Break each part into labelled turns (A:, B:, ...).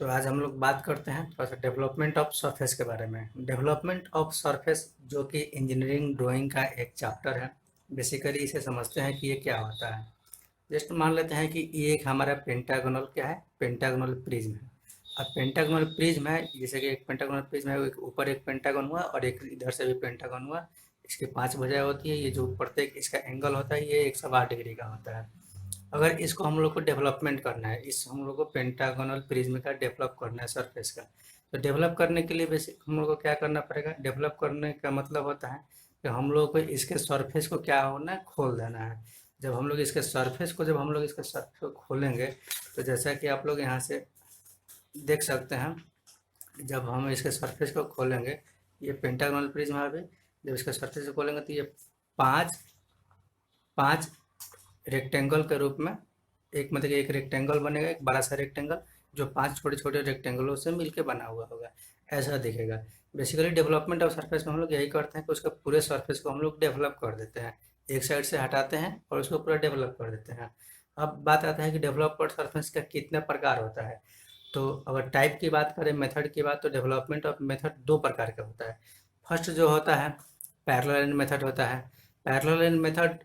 A: तो आज हम लोग बात करते हैं थोड़ा सा डेवलपमेंट ऑफ सरफेस के बारे में। डेवलपमेंट ऑफ सरफेस जो कि इंजीनियरिंग ड्राइंग का एक चैप्टर है। बेसिकली इसे समझते हैं कि ये क्या होता है। जस्ट मान लेते हैं कि ये एक हमारा पेंटागोनल क्या है, पेंटागोनल प्रिज्म है। अब पेंटागोनल प्रिज्म है, जैसे कि एक पेंटागोनल प्रिज्म है, एक ऊपर एक पेंटागन हुआ और एक इधर से भी पेंटागन हुआ। इसकी 5 भुजाएं होती है। ये जो प्रत्येक इसका एंगल होता है ये 108 डिग्री का होता है। अगर इसको हम लोग को डेवलपमेंट करना है, इस हम लोग को पेंटागोनल प्रिज्म का डेवलप करना है सरफेस का। तो डेवलप करने के लिए बेसिक हम लोग को क्या करना पड़ेगा। डेवलप करने का मतलब होता है कि हम लोग को इसके सरफेस को क्या होना है, खोल देना है। जब हम लोग इसके सरफेस को खोलेंगे तो जैसा कि आप लोग यहाँ से देख सकते हैं, जब हम इसके सरफेस को खोलेंगे, ये पेंटागोनल प्रिज्म है। अभी जब इसके सरफेस को खोलेंगे तो ये पाँच पाँच रेक्टेंगल के रूप में, एक मतलब कि एक रेक्टेंगल बनेगा, एक बड़ा सा रेक्टेंगल जो 5 छोटे छोटे रेक्टेंगलों से मिलके बना हुआ होगा, ऐसा दिखेगा। बेसिकली डेवलपमेंट ऑफ सरफेस में हम लोग यही करते हैं कि उसका पूरे सरफेस को हम लोग डेवलप कर देते हैं। एक साइड से हटाते हैं और उसको पूरा डेवलप कर देते हैं। अब बात आता है कि डेवलप्ड सरफेस का कितने प्रकार होता है। तो अगर टाइप की बात करें, मेथड की बात, तो डेवलपमेंट ऑफ मेथड 2 प्रकार का होता है। फर्स्ट जो होता है पैरेलल मेथड होता है। पैरेलल मेथड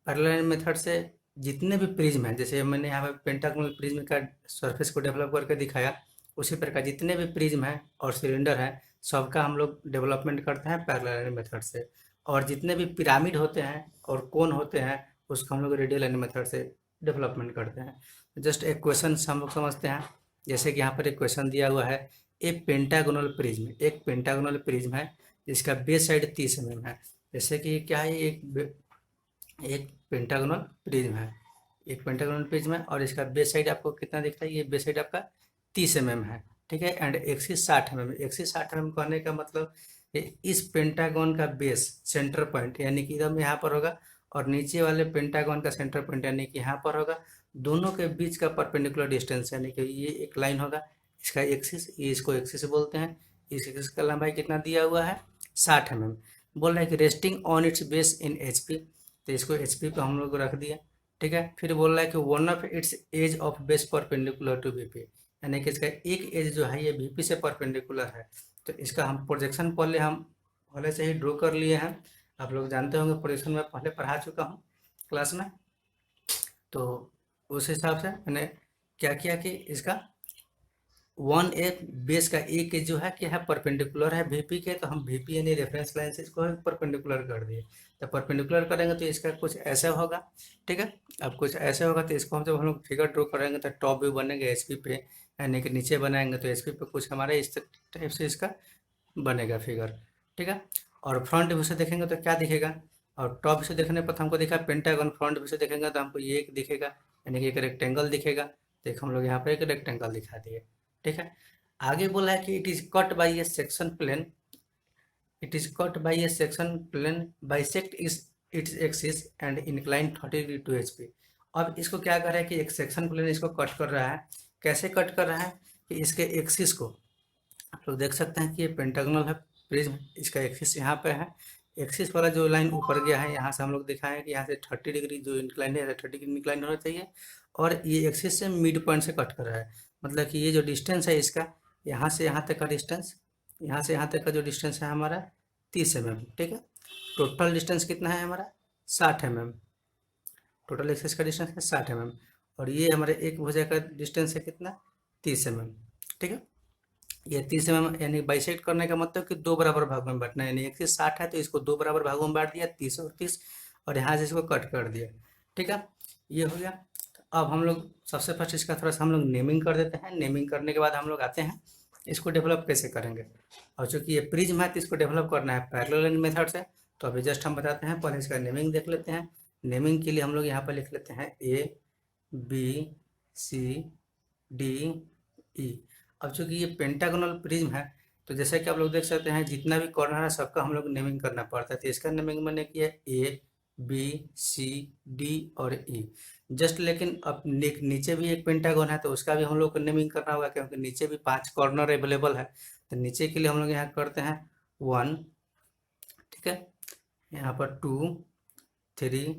A: पैरेलल मेथड से जितने भी प्रिज्म हैं, जैसे मैंने यहाँ पे पेंटागोनल प्रिज्म का सरफेस को डेवलप करके दिखाया, उसी प्रकार जितने भी प्रिज्म हैं और सिलेंडर हैं, सबका हम लोग डेवलपमेंट करते हैं पैरेलल मेथड से। और जितने भी पिरामिड होते हैं और कोन होते हैं, उसको हम लोग रेडियल मेथड से डेवलपमेंट करते हैं। जस्ट एक क्वेश्चन हम लोग समझते हैं। जैसे कि यहाँ पर एक क्वेश्चन दिया हुआ है, एक पेंटागोनल प्रिज्म है जिसका बेस साइड 30 mm है। जैसे कि क्या है, एक पेंटागोनल प्रिज्म है। एक पेंटागोनल प्रिज्म है और इसका बेस साइड आपको कितना दिख रहा है, ये बेस साइड आपका 30 mm है। ठीक है, and axis 60 mm। Axis 60 mm कहने का मतलब इस पेंटागन का बेस सेंटर पॉइंट यानी कि एकदम यहाँ पर होगा, और नीचे वाले पेंटागन का सेंटर पॉइंट यानी कि यहाँ पर होगा। दोनों के बीच का परपेंडिकुलर डिस्टेंस यानी कि ये एक लाइन होगा, इसका एक्सिस, ये इसको एक्सिस बोलते हैं। इस एक्सिस का लंबाई कितना दिया हुआ है, 60 mm। बोल रहा है कि resting on it's base in HP, तो इसको एचपी पे हम लोग रख दिया। ठीक है, फिर बोल रहा है कि one of its edge of base perpendicular to VP, यानी कि इसका एक एज जो है ये वीपी से परपेंडिकुलर है। तो इसका हम प्रोजेक्शन पहले से ही ड्रॉ कर लिए हैं। आप लोग जानते होंगे, प्रोजेक्शन में पहले पढ़ा चुका हूँ क्लास में। तो उस हिसाब से मैंने क्या किया कि इसका वन एक बेस का एक जो है क्या है, परपेंडिकुलर है वीपी के, तो हम वीपी यानी रेफरेंस लाइन से इसको परपेंडिकुलर कर दिए। तो परपेंडिकुलर करेंगे तो इसका कुछ ऐसा होगा। ठीक है, अब कुछ ऐसे होगा तो इसको हम जब हम लोग फिगर ड्रॉ करेंगे तो टॉप व्यू बनेंगे एचपी पे, यानी कि नीचे बनाएंगे तो एचपी पे कुछ हमारे इस टाइप से इसका बनेगा फिगर। ठीक है, और फ्रंट व्यू से देखेंगे तो क्या दिखेगा, और टॉप से देखने पर तो हमको दिखा पेंटागन, फ्रंट व्यू से देखेंगे तो हमको ये एक दिखेगा, यानी कि एक रेक्टेंगल दिखेगा। देख हम लोग यहाँ पर एक रेक्टेंगल दिखा दिए। ठीक है, आगे बोला है कि it is cut by a section plane bisects its axis and inclined 30 degree to HP. अब इसको क्या कर रहा है कि एक सेक्शन प्लेन इसको कट कर रहा है। कैसे कट कर रहा है कि इसके एक्सिस को आप लोग देख सकते हैं कि ये पेंटागोनल है प्रिज्म, इसका एक्सिस यहाँ पे है। एक्सिस वाला जो लाइन ऊपर गया है, यहाँ से हम लोग दिखाएं कि यहाँ से 30 डिग्री जो इंक्लाइन है, 30 डिग्री इंक्लाइन होना चाहिए। और ये एक्सिस से मिड पॉइंट से कट कर रहा है, मतलब कि ये जो डिस्टेंस है इसका, यहाँ से यहाँ तक का डिस्टेंस, यहाँ से यहाँ तक का जो डिस्टेंस है हमारा 30 mm। ठीक है, टोटल डिस्टेंस कितना है हमारा, 60 mm। टोटल एक्सिस का डिस्टेंस है 60 mm, और ये हमारे एक भुजा का डिस्टेंस है कितना, 30 mm। ठीक है, ये 30 mm यानी बाइसेक्ट करने का मतलब कि दो बराबर भागों में बांटना है, यानी 160 है तो इसको दो बराबर भागों में बांट दिया, 30 और 30, और यहाँ से इसको कट कर दिया। ठीक है, ये हो गया। तो अब हम लोग सबसे फर्स्ट इसका थोड़ा सा हम लोग नेमिंग कर देते हैं। नेमिंग करने के बाद हम लोग आते हैं इसको डेवलप कैसे करेंगे। और चूंकि ये प्रिज्म है तो इसको डेवलप करना है पैरेलल मेथड से। तो अभी जस्ट हम बताते हैं, पहले इसका नेमिंग देख लेते हैं। नेमिंग के लिए हम लोग यहाँ पर लिख लेते हैं A B C D E. अब चूंकि ये पेंटागोनल प्रिज्म है, तो जैसे कि आप लोग देख सकते हैं जितना भी कॉर्नर है सबका हम लोग नेमिंग करना पड़ता है। तो इसका नेमिंग मैंने किया ए बी सी डी और ई। जस्ट लेकिन अब नीचे भी एक पेंटागन है तो उसका भी हम लोग को नेमिंग करना होगा, क्योंकि नीचे भी 5 कॉर्नर अवेलेबल है। तो नीचे के लिए हम लोग यहाँ करते हैं 1, ठीक है, यहाँ पर 2 3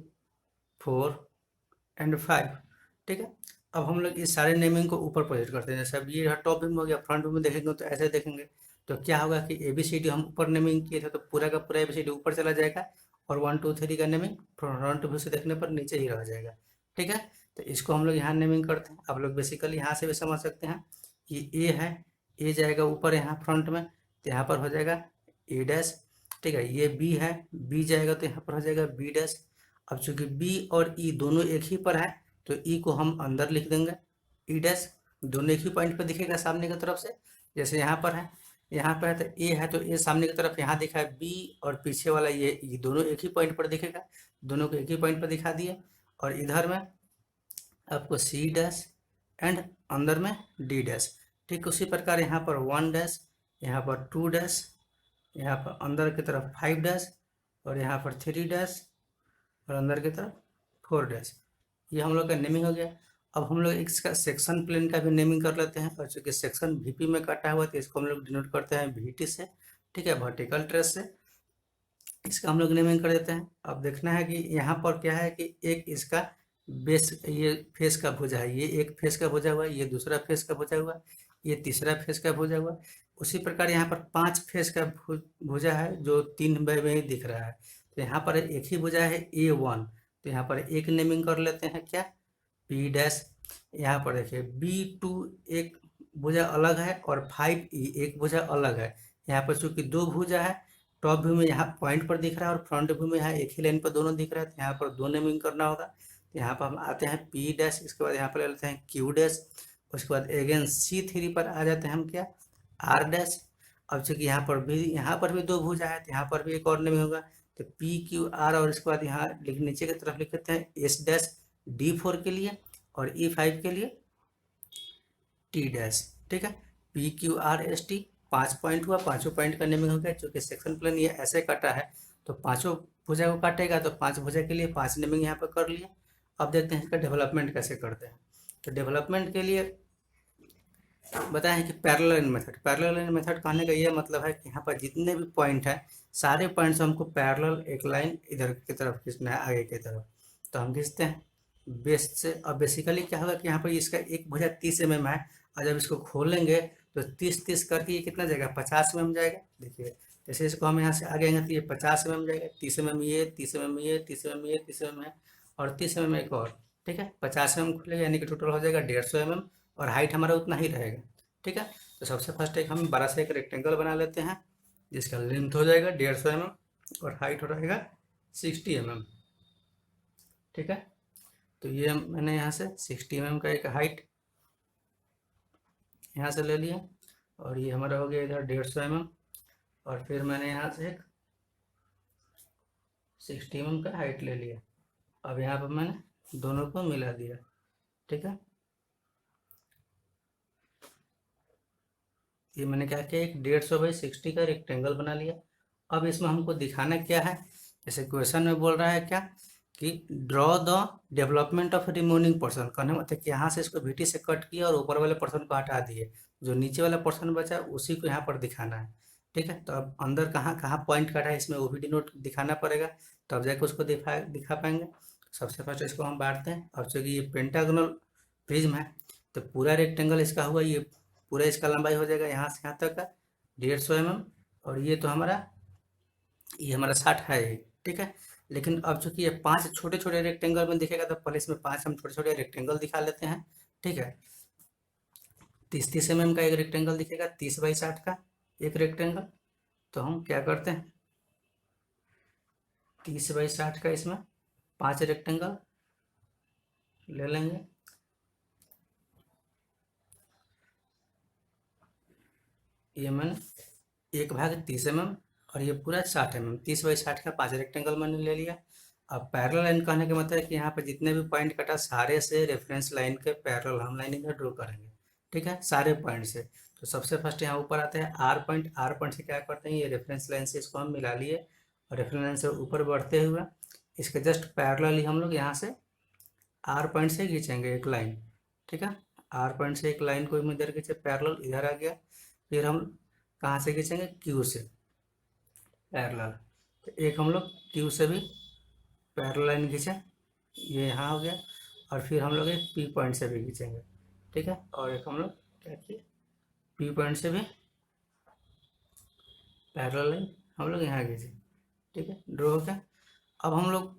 A: 4 एंड 5। ठीक है, अब हम लोग इस सारे नेमिंग को ऊपर प्रोजेक्ट करते हैं। जैसे अब ये टॉप व्यू में हो गया, फ्रंट व्यू में देखेंगे तो ऐसे देखेंगे। तो क्या होगा कि ABCD हम ऊपर नेमिंग किए थे तो पूरा का पूरा ABCD ऊपर चला जाएगा, और 1 2 3 का नेमिंग फ्रंट व्यू से देखने पर नीचे ही रह जाएगा। ठीक है, तो इसको हम लोग यहाँ नेमिंग करते हैं। आप लोग बेसिकली यहाँ से भी समझ सकते हैं कि ए है, ए जाएगा ऊपर यहाँ फ्रंट में, तो यहाँ पर हो जाएगा ए डैश। ठीक है, ये बी है, बी जाएगा तो यहाँ पर हो जाएगा बी डैश। अब चूंकि बी और ई दोनों एक ही पर है तो ई को हम अंदर लिख देंगे, ई डैश। दोनों एक ही पॉइंट पर दिखेगा सामने की तरफ से। जैसे यहाँ पर है, यहाँ पर है तो ए है, तो ए सामने की तरफ यहाँ दिखा है, बी और पीछे वाला ये दोनों एक ही पॉइंट पर दिखेगा। दोनों को एक ही पॉइंट पर दिखा दिए। और इधर में आपको सी डैश एंड अंदर में डी डैश। ठीक उसी प्रकार यहाँ पर 1 डैश, यहाँ पर 2 डैश, यहाँ पर अंदर की तरफ 5 डैश, और यहाँ पर 3 डैश, और अंदर की तरफ 4 डैश। ये हम लोग का नेमिंग हो गया। अब हम लोग इसका सेक्शन प्लेन का भी नेमिंग कर लेते हैं। और चूंकि सेक्शन VP में कटा हुआ है तो इसको हम लोग डिनोट करते हैं VT से। ठीक है, वर्टिकल ट्रेस से इसका हम लोग नेमिंग कर देते हैं। अब देखना है कि यहाँ पर क्या है कि एक इसका बेस, ये फेस का भुजा है, ये एक फेस का भुजा हुआ है, ये दूसरा फेस का भुजा हुआ है, ये तीसरा फेस का भुजा हुआ है। उसी प्रकार यहाँ पर 5 फेस का भुजा है जो 3 बाय में ही दिख रहा है। तो यहाँ पर एक ही भुजा है A1, तो यहाँ पर एक नेमिंग कर लेते हैं क्या, P डैश। यहाँ पर देखिए B2 एक भुजा अलग है और 5E एक भुजा अलग है। यहाँ पर चूंकि 2 भुजा है, टॉप व्यू में यहाँ पॉइंट पर दिख रहा है और फ्रंट व्यू में यहाँ एक ही लाइन पर दोनों दिख रहा है, तो यहाँ पर 2 नेमिंग करना होगा। तो यहाँ पर हम आते हैं P डैश, इसके बाद यहाँ पर ले लेते हैं Q डैश। उसके बाद अगेन C3 पर आ जाते हैं हम क्या, R डैश। अब चूंकि यहाँ पर भी 2 भुजा है तो यहाँ पर भी एक और नेमिंग होगा, तो PQR। और इसके बाद यहाँ नीचे की तरफ लिख देते हैं S डैश D4 के लिए, और E5 के लिए T डैश। ठीक है, PQRST 5 पॉइंट हुआ, पांचों पॉइंट का नेमिंग हो गया। चूंकि सेक्शन प्लेन ये ऐसे कटा है तो पांचों भुजा को काटेगा, तो 5 भुजा के लिए 5 नेमिंग यहाँ पर कर लिए। अब देखते हैं इसका डेवलपमेंट कैसे करते हैं। तो डेवलपमेंट के लिए बताएं कि पैरेलल मेथड कहने का ये मतलब है कि यहाँ पर जितने भी पॉइंट है, सारे पॉइंट से हमको पैरेलल एक लाइन इधर की तरफ खींचना है, आगे की तरफ। तो हम खींचते हैं बेस से। अब बेसिकली क्या होगा कि यहाँ पर इसका एक भुजा 30 mm है, और जब इसको खोलेंगे तो 30 करके ये कितना जाएगा, 50 mm जाएगा। देखिए जैसे इसको हम यहाँ से आगे आएंगे तो ये 50 mm जाएगा, 30 mm ये, 30 mm ये, 30 mm ये, 30 mm है, और 30 mm एक और। ठीक है, 50 mm खुलेगा, यानी कि टोटल हो जाएगा 150 mm, और हाइट हमारा उतना ही रहेगा। ठीक है, तो सबसे फर्स्ट एक हम बड़ा सा एक रेक्टेंगल बना लेते हैं जिसका लेंथ हो जाएगा 150 mm और हाइट हो रहेगा 60 mm। ठीक है, तो ये मैंने यहाँ से 60 mm का एक हाइट यहाँ से ले लिया, और ये हमारा हो गया इधर 150 mm, और फिर मैंने यहाँ से एक 60 mm का हाइट ले लिया। अब यहाँ पर मैंने दोनों को मिला दिया। ठीक है, ये मैंने क्या किया, एक 150/60 का रेक्टेंगल बना लिया। अब इसमें हमको दिखाना क्या है, जैसे क्वेश्चन में बोल रहा है क्या कि draw the development of removing portion. कहने मतलब कि यहाँ से इसको VT से कट किया और ऊपर वाले पोर्शन को हटा दिए, जो नीचे वाला पोर्शन बचा उसी को यहाँ पर दिखाना है। ठीक है, तो अब अंदर कहाँ कहाँ पॉइंट काटा है इसमें वो भी डिनोट दिखाना पड़ेगा, तो अब जाके उसको दिखा पाएंगे। सबसे फर्स्ट इसको हम बांटते हैं। अब चूँकि ये पेंटागोनल प्रिज्म है तो पूरा रेक्टेंगल इसका हुआ, ये पूरा इसका लंबाई हो जाएगा यहाँ से यहाँ तक का 150 mm, और ये तो ये हमारा 60 है ही। ठीक है, लेकिन अब चूंकि ये 5 छोटे छोटे रेक्टेंगल में दिखेगा तो पहले इसमें 5 हम छोटे छोटे रेक्टेंगल दिखा लेते हैं। ठीक है, 30 mm का एक रेक्टेंगल दिखेगा, 30/60 का एक रेक्टेंगल। तो हम क्या करते हैं, 30/60 का इसमें 5 रेक्टेंगल ले लेंगे। ये मैंने 1/30 mm, और ये पूरा 60 mm, 30/60 का 5 रेक्टेंगल मैंने ले लिया। अब पैरेलल लाइन कहने का मतलब है कि यहाँ पे जितने भी पॉइंट कटा सारे से रेफरेंस लाइन के पैरेलल हम लाइन इधर ड्रॉ करेंगे। ठीक है, सारे पॉइंट से। तो सबसे फर्स्ट यहाँ ऊपर आते हैं आर पॉइंट से क्या करते हैं, ये रेफरेंस लाइन से इसको हम मिला लिए, और रेफरेंस लाइन से ऊपर बढ़ते हुए इसके जस्ट पैरेलल ही हम लोग यहाँ से आर पॉइंट से खींचेंगे एक लाइन। ठीक है, आर पॉइंट से एक लाइन को हम इधर खींचे, पैरेलल इधर आ गया। फिर हम कहाँ से खींचेंगे, क्यू से पैरेलल। तो एक हम लोग क्यू से भी पैरेलल लाइन खींचे, ये यहाँ हो गया। और फिर हम लोग एक पी पॉइंट से भी खींचेंगे, ठीक है। और एक हम लोग क्या किए, पी पॉइंट से भी पैरेलल लाइन हम लोग यहाँ खींचे, ठीक है, ड्रॉ हो गया। अब हम लोग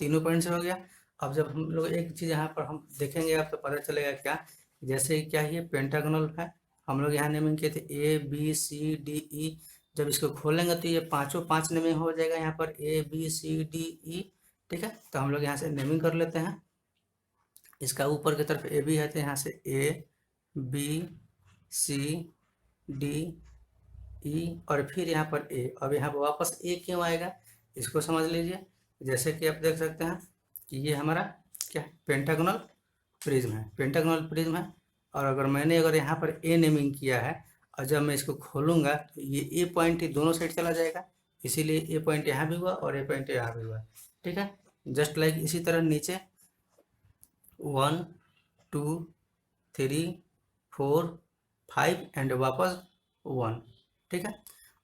A: तीनों पॉइंट से हो गया। अब जब हम लोग एक चीज़ यहाँ पर हम देखेंगे आप तो पता चलेगा क्या, जैसे क्या ये पेंटागोनल है, हम लोग यहाँ नेमिंग किए थे ABCDE। जब इसको खोलेंगे तो ये पांचों पांच नेमिंग हो जाएगा यहाँ पर ABCDE, ठीक है। तो हम लोग यहाँ से नेमिंग कर लेते हैं। इसका ऊपर की तरफ AB है तो यहाँ से ABCDE और फिर यहाँ पर A। अब यहाँ पर वापस A क्यों आएगा, इसको समझ लीजिए। जैसे कि आप देख सकते हैं कि ये हमारा क्या है, पेंटागोनल प्रिज्म है, पेंटागोनल प्रिज्म है। और अगर यहाँ पर ए नेमिंग किया है और जब मैं इसको खोलूंगा तो ये ए पॉइंट ही दोनों साइड चला जाएगा, इसीलिए ए पॉइंट यहाँ भी हुआ और ए पॉइंट यहाँ भी हुआ, ठीक है। जस्ट लाइक इसी तरह नीचे 1 2 3 4 5 एंड वापस 1, ठीक है।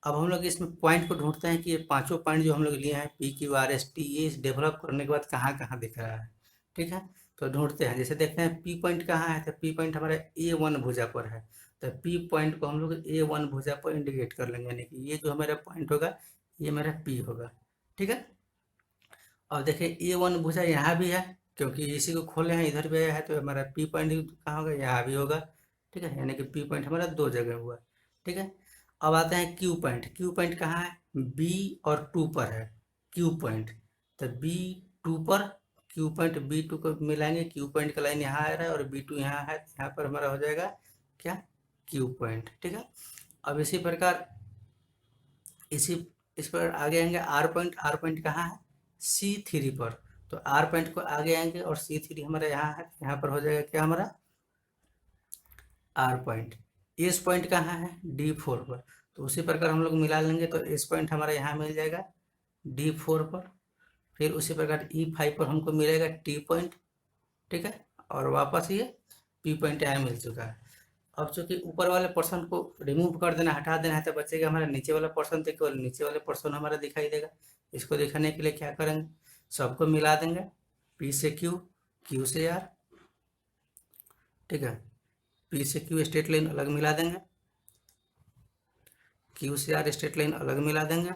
A: अब हम लोग इसमें पॉइंट को ढूंढते हैं कि ये पांचों पॉइंट जो हम लोग लिए हैं PQRST, ये डेवलप करने के बाद कहाँ कहाँ दिख रहा है, ठीक है। तो ढूंढते हैं, जैसे देखते हैं पी पॉइंट कहाँ है, तो पी पॉइंट हमारे A1 भुजा पर है। तो पी पॉइंट को हम लोग A1 भुजा पर इंडिकेट कर लेंगे, यानी कि ये जो हमारा पॉइंट होगा ये मेरा पी होगा, ठीक है। अब देखिए A1 भुजा यहाँ भी है, क्योंकि इसी को खोले हैं इधर भी आया है, तो हमारा पी पॉइंट कहाँ होगा, यहाँ भी होगा, ठीक है। यानी कि पी पॉइंट हमारा दो जगह हुआ, ठीक है। अब आते हैं क्यू पॉइंट। क्यू पॉइंट कहाँ है, बी और टू पर है क्यू पॉइंट। तो B2 पर क्यू पॉइंट B2 को मिलाएंगे, क्यू पॉइंट का लाइन यहाँ आ रहा है और B2 यहाँ है, यहाँ पर हमारा हो जाएगा क्या, क्यू पॉइंट, ठीक है। अब इसी प्रकार इस पर आगे आएंगे आर पॉइंट। आर पॉइंट कहाँ है, C3 पर। तो आर पॉइंट को आगे आएंगे और C3 हमारा यहाँ है, यहाँ पर हो जाएगा क्या हमारा आर पॉइंट। एस पॉइंट कहाँ है, D4 पर। तो उसी प्रकार हम लोग मिला लेंगे तो एस पॉइंट हमारा यहाँ मिल जाएगा D4 पर। फिर उसी प्रकार E5 पर हमको मिलेगा T पॉइंट, ठीक है। और वापस ये P पॉइंट यहाँ मिल चुका है। अब चूंकि ऊपर वाले पोर्शन को रिमूव कर देना, हटा देना है, तो बचेगा हमारा नीचे वाला पोर्शन। तो केवल नीचे वाले पोर्शन हमारा दिखाई देगा। इसको दिखाने के लिए क्या करेंगे, सबको मिला देंगे, P से Q, Q से R, ठीक है। P से Q स्ट्रेट लाइन अलग मिला देंगे, Q से R स्ट्रेट लाइन अलग मिला देंगे,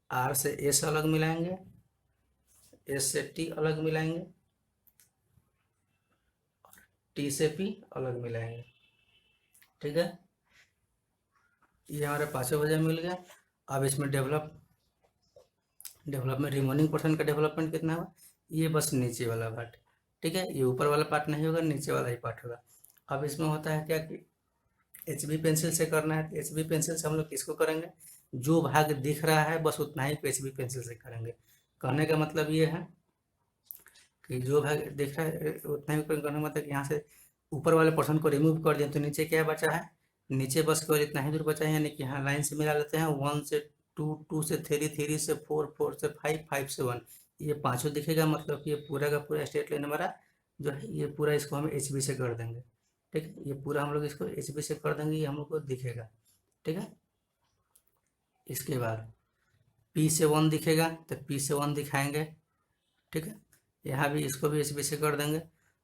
A: R से S अलग मिलाएंगे, S से T अलग मिलाएंगे, T से P अलग मिलाएंगे, ठीक है। ये हमारे पांचों वजह मिल गया। अब इसमें डेवलपमेंट रिमूविंग पोर्शन का डेवलपमेंट कितना हुआ, ये बस नीचे वाला पार्ट, ठीक है। ये ऊपर वाला पार्ट नहीं होगा, नीचे वाला ही पार्ट होगा। अब इसमें होता है क्या कि HB पेंसिल से करना है। HB पेंसिल से हम लोग किसको करेंगे, जो भाग दिख रहा है बस उतना ही HB पेंसिल से करेंगे। कहने का मतलब ये है कि जो भाग दिख रहा है उतना ही करने का मतलब यहाँ से ऊपर वाले पोर्शन को रिमूव कर दिया तो नीचे क्या बचा है, नीचे बस केवल इतना ही दूर बचा है। यानी कि यहाँ लाइन से मिला लेते हैं, 1 से 2, 2 से 3, 3 से 4, 4 से 5, 5 से 1, ये पांचों दिखेगा। मतलब कि ये पूरा का पूरा स्ट्रेट लाइन हमारा जो है ये पूरा इसको हम HB से कर देंगे, ठीक है। ये पूरा हम लोग इसको HB से कर देंगे, ये हम लोग को दिखेगा, ठीक है। इसके बाद P से 1 दिखेगा तो P से 1 दिखाएंगे, ठीक है। यहाँ भी इसको भी HB से कर देंगे।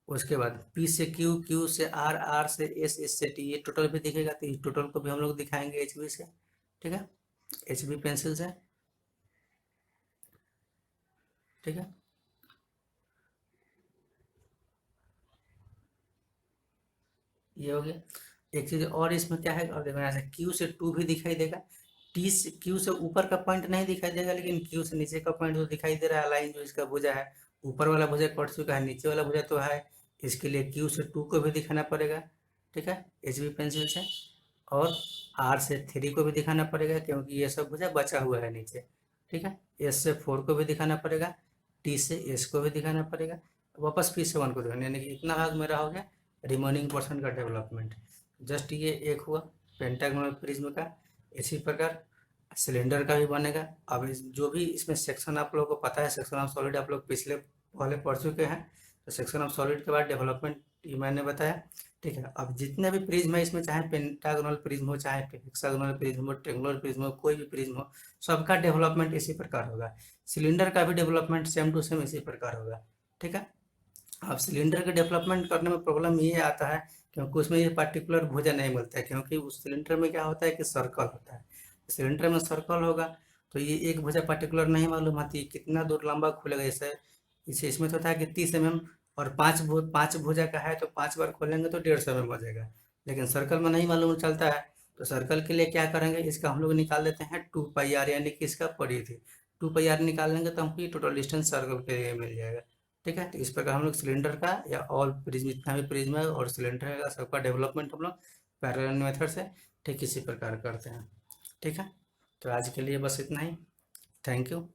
A: उसके बाद P से Q, Q से R, R से S, S से T, ये टोटल भी दिखेगा तो इस टोटल को भी हम लोग दिखाएंगे HB से, ठीक है, HB पेंसिल से, ठीक है। ये हो गया। एक चीज और इसमें क्या है, और देखो यहाँ से Q से 2 भी दिखाई देगा। T से Q से ऊपर का पॉइंट नहीं दिखाई देगा, लेकिन Q से नीचे का पॉइंट जो दिखाई दे रहा है, लाइन जो इसका भुजा है, ऊपर वाला भुजा कट चुका है, नीचे वाला भुजा तो है। इसके लिए Q से 2 को भी दिखाना पड़ेगा, ठीक है, HB पेंसिल से। और R से 3 को भी दिखाना पड़ेगा, क्योंकि ये सब भुजा बचा हुआ है नीचे, ठीक है। S से 4 को भी दिखाना पड़ेगा, T से S को भी दिखाना पड़ेगा, वापस P से 1 को दिखाना। यानी कि इतना भाग मेरा हो गया रिमेनिंग पोर्शन का डेवलपमेंट। जस्ट ये एक हुआ पेंटागोनल प्रिज्म का। इसी प्रकार सिलेंडर का भी बनेगा। अब जो भी इसमें सेक्शन आप लोगों को पता है, सेक्शन ऑफ सॉलिड आप लोग पहले पढ़ चुके हैं। तो सेक्शन ऑफ सॉलिड के बाद डेवलपमेंट ये मैंने बताया ठीक है। अब जितने भी प्रिज्म है इसमें, चाहे पेंटागोनल प्रिज्म हो, चाहे हेक्सागोनल प्रिज्म हो, ट्रायंगुलर प्रिज्म हो, कोई भी प्रिज्म हो, सबका डेवलपमेंट इसी प्रकार होगा। सिलेंडर का भी डेवलपमेंट सेम टू सेम इसी प्रकार होगा। ठीक है। अब सिलेंडर के डेवलपमेंट करने में प्रॉब्लम ये आता है क्योंकि उसमें ये पर्टिकुलर भुजा नहीं मिलता है, क्योंकि उस सिलेंडर में क्या होता है कि सर्कल होता है। सिलेंडर में सर्कल होगा तो ये एक भुजा पर्टिकुलर नहीं मालूम आती कितना दूर लंबा खुलेगा। जैसे इसे इसमें तो था कि 30 mm, और पाँच भुजा का है तो 5 बार खोलेंगे तो 150 mm हो जाएगा। लेकिन सर्कल में नहीं मालूम चलता है, तो सर्कल के लिए क्या करेंगे, इसका हम लोग निकाल देते हैं 2πr, यानी कि इसका परिधि 2πr निकाल लेंगे तो हमको ये टोटल डिस्टेंस सर्कल के लिए मिल जाएगा। ठीक है। तो इस प्रकार हम लोग सिलेंडर का या ऑल प्रिज्म, जितना भी प्रिज्म है और सिलेंडर है, सबका डेवलपमेंट हम लोग पैरेलल मेथड से ठीक इसी प्रकार करते हैं। ठीक है। तो आज के लिए बस इतना ही। Thank you.